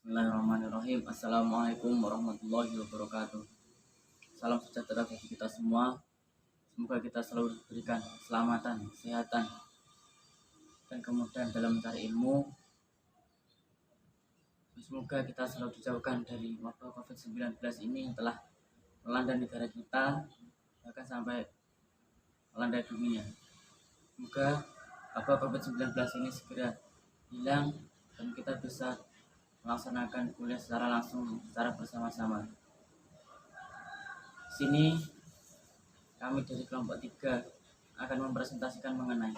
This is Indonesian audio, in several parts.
Bismillahirrahmanirrahim. Assalamualaikum warahmatullahi wabarakatuh. Salam sejahtera bagi kita semua. Semoga kita selalu diberikan keselamatan, kesehatan, dan kemudahan dalam mencari ilmu. Semoga kita selalu dijauhkan dari wabah COVID-19 ini yang telah melanda negara kita, bahkan sampai melanda dunia. Semoga wabah COVID-19 ini segera hilang dan kita bisa melaksanakan kuliah secara langsung, secara bersama-sama. Di sini kami dari kelompok 3 akan mempresentasikan mengenai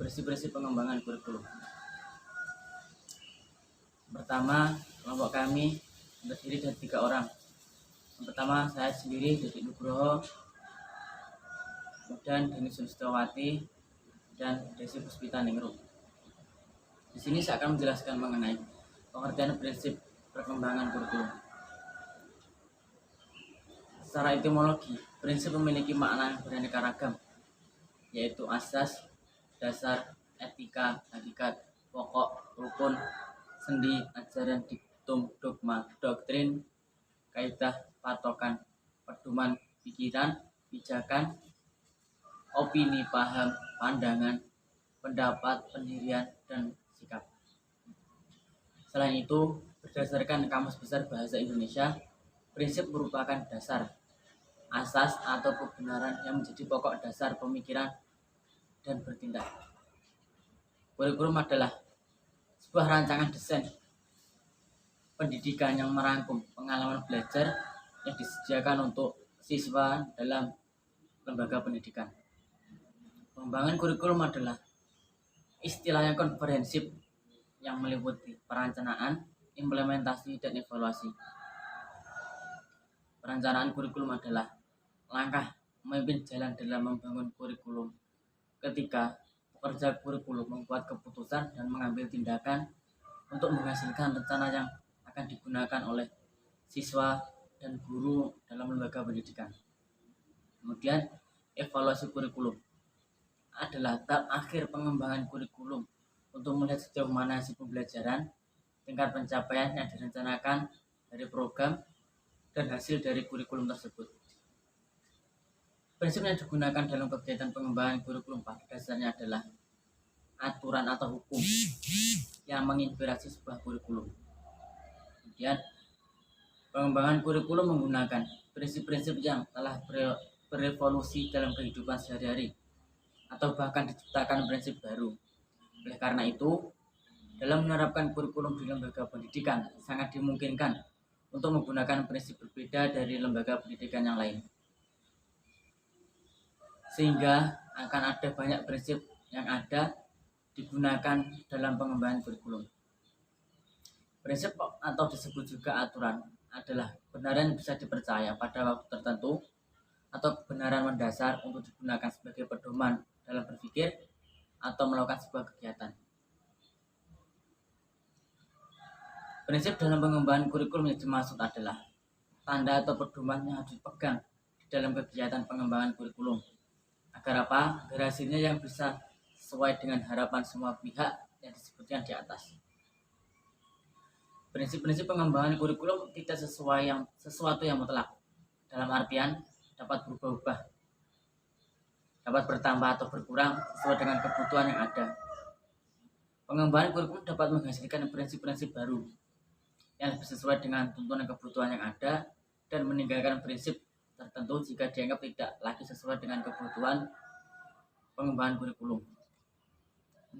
prinsip-prinsip pengembangan kurikulum. Pertama, kelompok kami terdiri dari 3 orang. Yang pertama, saya sendiri, Dede Nugroho, kemudian Deni Sulistowati, dan Desi Puspita Ningrum. Di sini saya akan menjelaskan mengenai pengertian prinsip perkembangan kurikulum. Secara etimologi, prinsip memiliki makna yang beraneka ragam, yaitu asas, dasar, etika, hakikat, pokok, rukun, sendi, ajaran, diktum, dogma, doktrin, kaidah, patokan, pedoman, pikiran, pijakan, opini, paham, pandangan, pendapat, pendirian, dan sikap. Selain itu, berdasarkan Kamus Besar Bahasa Indonesia, prinsip merupakan dasar, asas atau kebenaran yang menjadi pokok dasar pemikiran dan bertindak. Kurikulum adalah sebuah rancangan desain pendidikan yang merangkum pengalaman belajar yang disediakan untuk siswa dalam lembaga pendidikan. Pengembangan kurikulum adalah istilah yang komprehensif yang meliputi perencanaan, implementasi, dan evaluasi. Perencanaan kurikulum adalah langkah memimpin jalan dalam membangun kurikulum ketika pekerja kurikulum membuat keputusan dan mengambil tindakan untuk menghasilkan rencana yang akan digunakan oleh siswa dan guru dalam lembaga pendidikan. Kemudian, evaluasi kurikulum adalah tahap akhir pengembangan kurikulum untuk melihat sejauh mana hasil pembelajaran, tingkat pencapaian yang direncanakan dari program, dan hasil dari kurikulum tersebut. Prinsip yang digunakan dalam kegiatan pengembangan kurikulum pada dasarnya adalah aturan atau hukum yang menginspirasi sebuah kurikulum. Kemudian, pengembangan kurikulum menggunakan prinsip-prinsip yang telah berevolusi dalam kehidupan sehari-hari atau bahkan diciptakan prinsip baru. Oleh karena itu, dalam menerapkan kurikulum di lembaga pendidikan sangat dimungkinkan untuk menggunakan prinsip berbeda dari lembaga pendidikan yang lain. Sehingga akan ada banyak prinsip yang ada digunakan dalam pengembangan kurikulum. Prinsip atau disebut juga aturan adalah kebenaran yang bisa dipercaya pada waktu tertentu atau kebenaran mendasar untuk digunakan sebagai pedoman dalam berpikir atau melakukan sebuah kegiatan. Prinsip dalam pengembangan kurikulum yang dimaksud adalah tanda atau pedoman yang harus dipegang di dalam kegiatan pengembangan kurikulum. Agar apa? Agar hasilnya yang bisa sesuai dengan harapan semua pihak yang disebutkan di atas. Prinsip-prinsip pengembangan kurikulum tidak sesuatu yang mutlak, dalam artian dapat berubah-ubah, dapat bertambah atau berkurang sesuai dengan kebutuhan yang ada. Pengembangan kurikulum dapat menghasilkan prinsip-prinsip baru yang lebih sesuai dengan tuntunan kebutuhan yang ada dan meninggalkan prinsip tertentu jika dianggap tidak lagi sesuai dengan kebutuhan pengembangan kurikulum.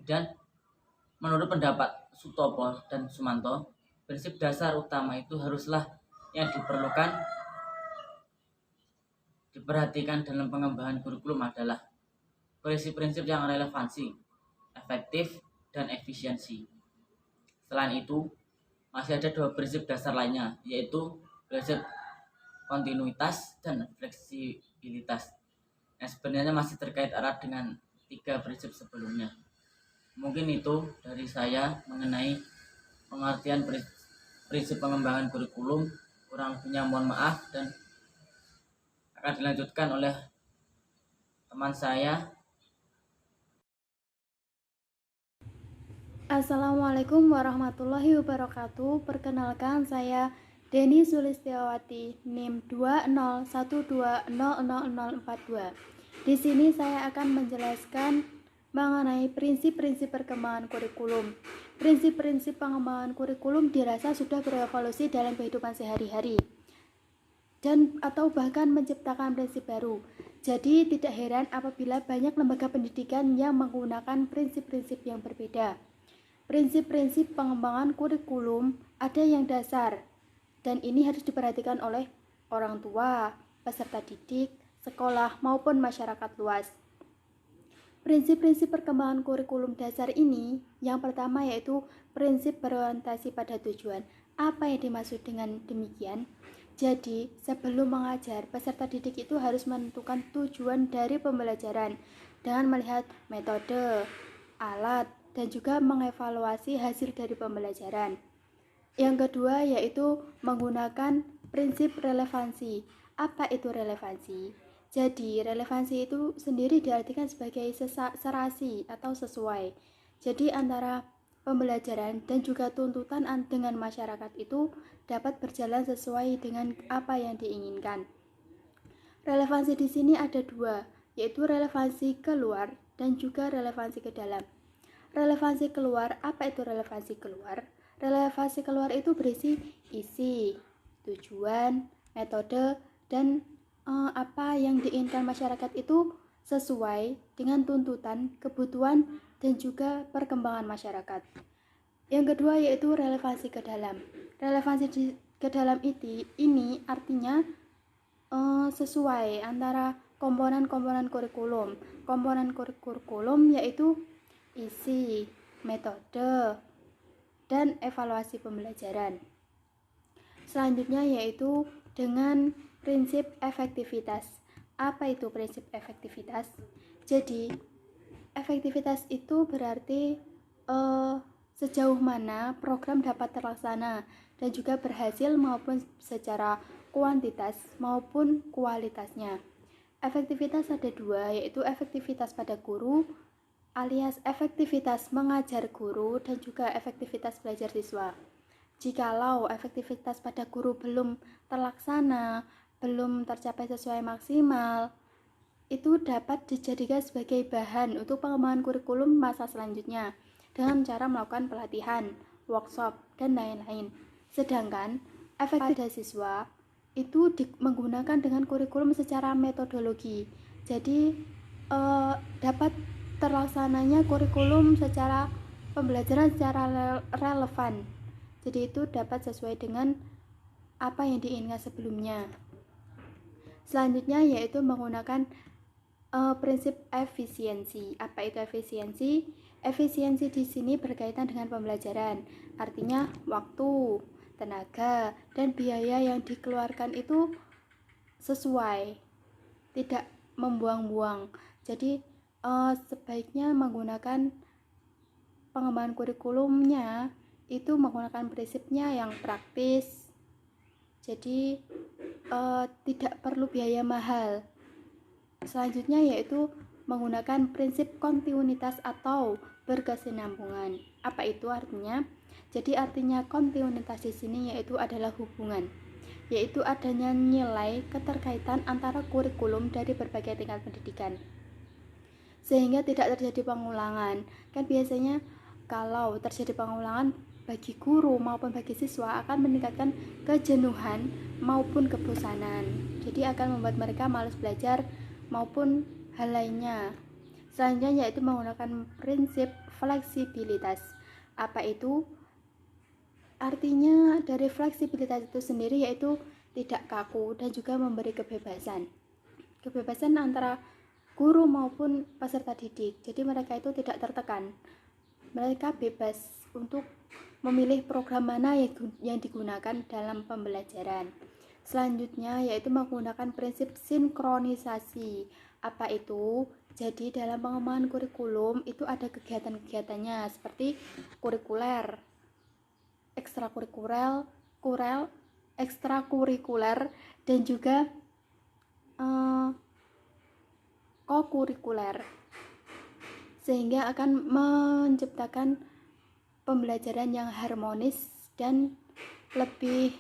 Dan menurut pendapat Sutopo dan Sumanto, prinsip dasar utama itu haruslah yang diperhatikan dalam pengembangan kurikulum adalah prinsip-prinsip yang relevansi, efektif, dan efisiensi. Selain itu, masih ada 2 prinsip dasar lainnya, yaitu prinsip kontinuitas dan fleksibilitas. Yang sebenarnya masih terkait erat dengan 3 prinsip sebelumnya. Mungkin itu dari saya mengenai pengertian prinsip pengembangan kurikulum. Kurang lebihnya mohon maaf dan akan dilanjutkan oleh teman saya. Assalamualaikum warahmatullahi wabarakatuh. Perkenalkan, saya Deni Sulistiawati, NIM 201200042. Di sini saya akan menjelaskan mengenai prinsip-prinsip perkembangan kurikulum. Prinsip-prinsip pengembangan kurikulum dirasa sudah berevolusi dalam kehidupan sehari-hari dan atau bahkan menciptakan prinsip baru. Jadi tidak heran apabila banyak lembaga pendidikan yang menggunakan prinsip-prinsip yang berbeda. Prinsip-prinsip pengembangan kurikulum ada yang dasar, dan ini harus diperhatikan oleh orang tua, peserta didik, sekolah, maupun masyarakat luas. Prinsip-prinsip perkembangan kurikulum dasar ini, yang pertama yaitu prinsip berorientasi pada tujuan. Apa yang dimaksud dengan demikian? Jadi, sebelum mengajar, peserta didik itu harus menentukan tujuan dari pembelajaran dengan melihat metode, alat, dan juga mengevaluasi hasil dari pembelajaran. Yang kedua yaitu menggunakan prinsip relevansi. Apa itu relevansi? Jadi, relevansi itu sendiri diartikan sebagai serasi atau sesuai. Jadi, antara pembelajaran dan juga tuntutan dengan masyarakat itu dapat berjalan sesuai dengan apa yang diinginkan. Relevansi di sini ada dua, yaitu relevansi keluar dan juga relevansi ke dalam. Relevansi keluar, apa itu relevansi keluar? Relevansi keluar itu berisi isi, tujuan, metode, dan apa yang diinginkan masyarakat itu sesuai dengan tuntutan, kebutuhan, dan juga perkembangan masyarakat. Yang kedua yaitu relevansi ke dalam. Relevansi ke dalam ini artinya sesuai antara komponen-komponen kurikulum. Komponen kurikulum yaitu isi, metode, dan evaluasi pembelajaran. Selanjutnya yaitu dengan prinsip efektivitas. Apa itu prinsip efektivitas? Jadi, efektivitas itu berarti sejauh mana program dapat terlaksana dan juga berhasil maupun secara kuantitas maupun kualitasnya. Efektivitas ada dua, yaitu efektivitas pada guru alias efektivitas mengajar guru dan juga efektivitas belajar siswa. Jikalau efektivitas pada guru belum terlaksana, belum tercapai sesuai maksimal, itu dapat dijadikan sebagai bahan untuk pengembangan kurikulum masa selanjutnya dengan cara melakukan pelatihan, workshop, dan lain-lain. Sedangkan efektivitas siswa itu menggunakan dengan kurikulum secara metodologi. Jadi dapat terlaksananya kurikulum secara pembelajaran secara relevan. Jadi itu dapat sesuai dengan apa yang diinginkan sebelumnya. Selanjutnya yaitu menggunakan prinsip efisiensi. Apa itu efisiensi? Efisiensi di sini berkaitan dengan pembelajaran. Artinya waktu, tenaga, dan biaya yang dikeluarkan itu sesuai, tidak membuang-buang. Jadi sebaiknya menggunakan pengembangan kurikulumnya itu menggunakan prinsipnya yang praktis. Jadi tidak perlu biaya mahal. Selanjutnya yaitu menggunakan prinsip kontinuitas atau berkesinambungan. Apa itu artinya? Jadi artinya kontinuitas di sini yaitu adalah hubungan, yaitu adanya nilai keterkaitan antara kurikulum dari berbagai tingkat pendidikan, sehingga tidak terjadi pengulangan. Kan biasanya kalau terjadi pengulangan bagi guru maupun bagi siswa akan meningkatkan kejenuhan maupun kebosanan. Jadi akan membuat mereka malas belajar maupun hal lainnya. Selanjutnya yaitu menggunakan prinsip fleksibilitas. Apa itu? Artinya dari fleksibilitas itu sendiri yaitu tidak kaku dan juga memberi kebebasan. Kebebasan antara guru maupun peserta didik. Jadi mereka itu tidak tertekan. Mereka bebas untuk memilih program mana yang digunakan dalam pembelajaran. Selanjutnya yaitu menggunakan prinsip sinkronisasi. Apa itu? Jadi dalam pengembangan kurikulum itu ada kegiatan-kegiatannya seperti kurikuler, ekstrakurikuler, dan juga kokurikuler, sehingga akan menciptakan pembelajaran yang harmonis dan lebih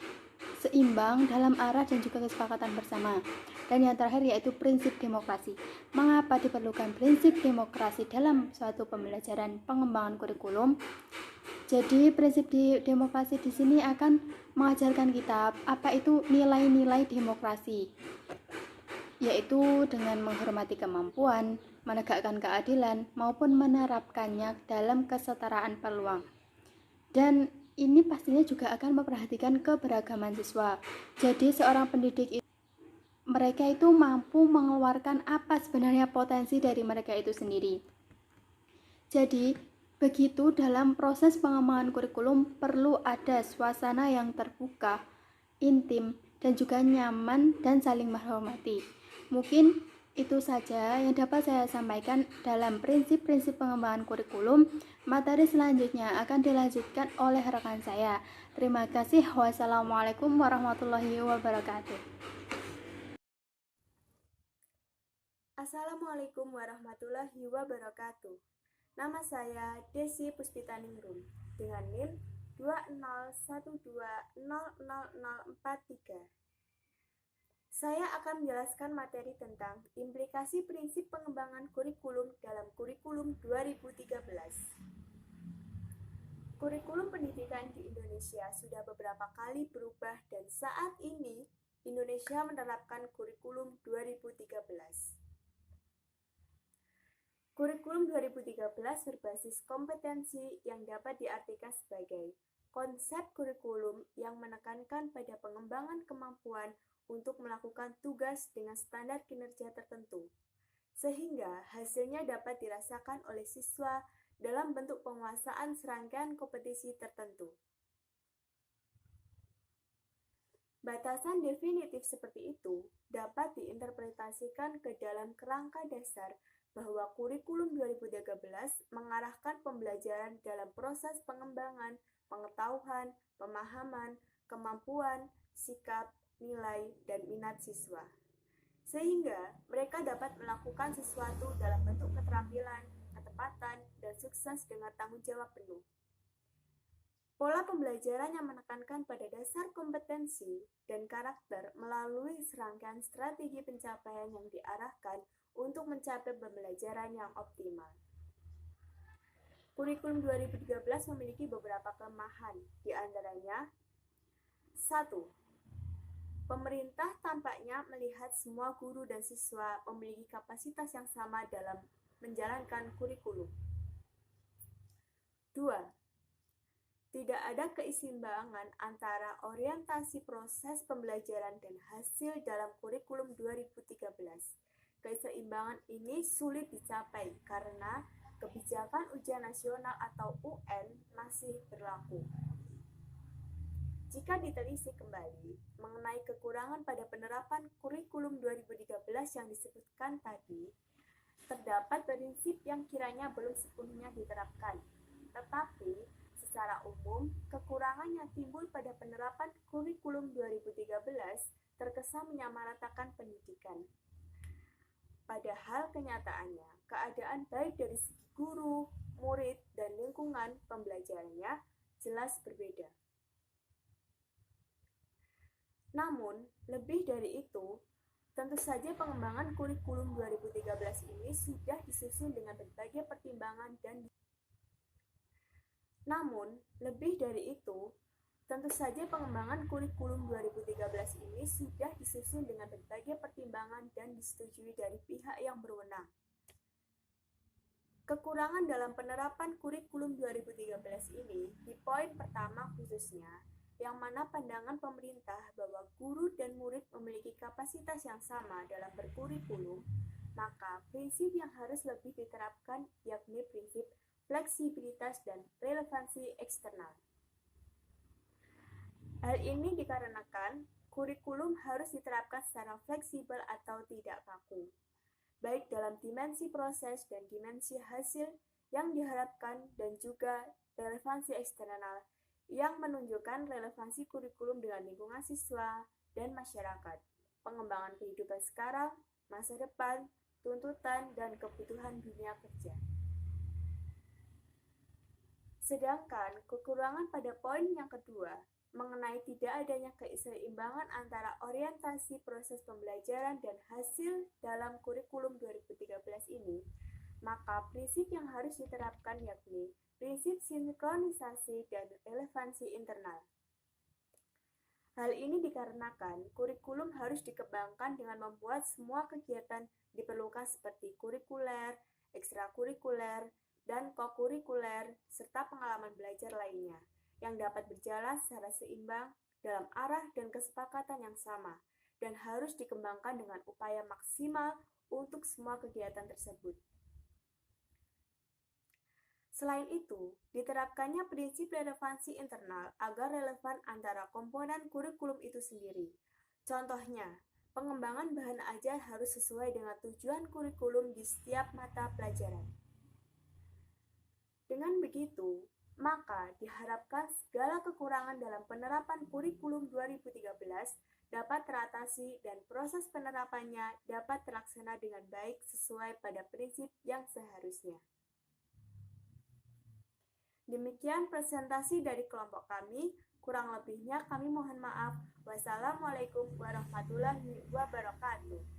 seimbang dalam arah dan juga kesepakatan bersama. Dan yang terakhir yaitu prinsip demokrasi. Mengapa diperlukan prinsip demokrasi dalam suatu pembelajaran pengembangan kurikulum? Jadi prinsip demokrasi di sini akan mengajarkan kita apa itu nilai-nilai demokrasi, yaitu dengan menghormati kemampuan, menegakkan keadilan, maupun menerapkannya dalam kesetaraan peluang. Dan ini pastinya juga akan memperhatikan keberagaman siswa. Jadi seorang pendidik mereka itu mampu mengeluarkan apa sebenarnya potensi dari mereka itu sendiri. Jadi begitu dalam proses pengembangan kurikulum perlu ada suasana yang terbuka, intim, dan juga nyaman dan saling menghormati. Mungkin itu saja yang dapat saya sampaikan dalam prinsip-prinsip pengembangan kurikulum. Materi selanjutnya akan dilanjutkan oleh rekan saya. Terima kasih. Wassalamualaikum warahmatullahi wabarakatuh. Assalamualaikum warahmatullahi wabarakatuh. Nama saya Desi Puspitaningrum dengan NIM 201200043. Saya akan menjelaskan materi tentang implikasi prinsip pengembangan kurikulum dalam kurikulum 2013. Kurikulum pendidikan di Indonesia sudah beberapa kali berubah dan saat ini Indonesia menerapkan kurikulum 2013. Kurikulum 2013 berbasis kompetensi yang dapat diartikan sebagai konsep kurikulum yang menekankan pada pengembangan kemampuan untuk melakukan tugas dengan standar kinerja tertentu, sehingga hasilnya dapat dirasakan oleh siswa dalam bentuk penguasaan serangkaian kompetisi tertentu. Batasan definitif seperti itu dapat diinterpretasikan ke dalam kerangka dasar bahwa kurikulum 2013 mengarahkan pembelajaran dalam proses pengembangan, pengetahuan, pemahaman, kemampuan, sikap, nilai, dan minat siswa. Sehingga mereka dapat melakukan sesuatu dalam bentuk keterampilan, ketepatan, dan sukses dengan tanggung jawab penuh. Pola pembelajaran yang menekankan pada dasar kompetensi dan karakter melalui serangkaian strategi pencapaian yang diarahkan untuk mencapai pembelajaran yang optimal. Kurikulum 2013 memiliki beberapa kelemahan, di antaranya 1. Pemerintah tampaknya melihat semua guru dan siswa memiliki kapasitas yang sama dalam menjalankan kurikulum. 2. Tidak ada keseimbangan antara orientasi proses pembelajaran dan hasil dalam kurikulum 2013. Keseimbangan ini sulit dicapai karena kebijakan ujian nasional atau UN masih berlaku. Jika ditelisik kembali mengenai kekurangan pada penerapan kurikulum 2013 yang disebutkan tadi, terdapat prinsip yang kiranya belum sepenuhnya diterapkan, tetapi secara umum, kekurangan yang timbul pada penerapan kurikulum 2013 terkesan menyamaratakan pendidikan. Padahal kenyataannya, keadaan baik dari segi guru, murid, dan lingkungan pembelajarannya jelas berbeda. Namun, lebih dari itu, tentu saja pengembangan kurikulum 2013 ini sudah disusun dengan berbagai pertimbangan dan disetujui dari pihak yang berwenang. Kekurangan dalam penerapan kurikulum 2013 ini di poin pertama khususnya, yang mana pandangan pemerintah bahwa guru dan murid memiliki kapasitas yang sama dalam berkurikulum, maka prinsip yang harus lebih diterapkan yakni prinsip fleksibilitas dan relevansi eksternal. Hal ini dikarenakan kurikulum harus diterapkan secara fleksibel atau tidak kaku, baik dalam dimensi proses dan dimensi hasil yang diharapkan dan juga relevansi eksternal yang menunjukkan relevansi kurikulum dengan lingkungan siswa dan masyarakat, pengembangan kehidupan sekarang, masa depan, tuntutan, dan kebutuhan dunia kerja. Sedangkan kekurangan pada poin yang kedua mengenai tidak adanya keseimbangan antara orientasi proses pembelajaran dan hasil dalam kurikulum 2013 ini, maka prinsip yang harus diterapkan yakni prinsip sinkronisasi dan relevansi internal. Hal ini dikarenakan kurikulum harus dikembangkan dengan membuat semua kegiatan diperlukan seperti kurikuler, ekstrakurikuler, dan kokurikuler, serta pengalaman belajar lainnya, yang dapat berjalan secara seimbang dalam arah dan kesepakatan yang sama, dan harus dikembangkan dengan upaya maksimal untuk semua kegiatan tersebut. Selain itu, diterapkannya prinsip relevansi internal agar relevan antara komponen kurikulum itu sendiri. Contohnya, pengembangan bahan ajar harus sesuai dengan tujuan kurikulum di setiap mata pelajaran. Dengan begitu, maka diharapkan segala kekurangan dalam penerapan kurikulum 2013 dapat teratasi dan proses penerapannya dapat terlaksana dengan baik sesuai pada prinsip yang seharusnya. Demikian presentasi dari kelompok kami, kurang lebihnya kami mohon maaf. Wassalamualaikum warahmatullahi wabarakatuh.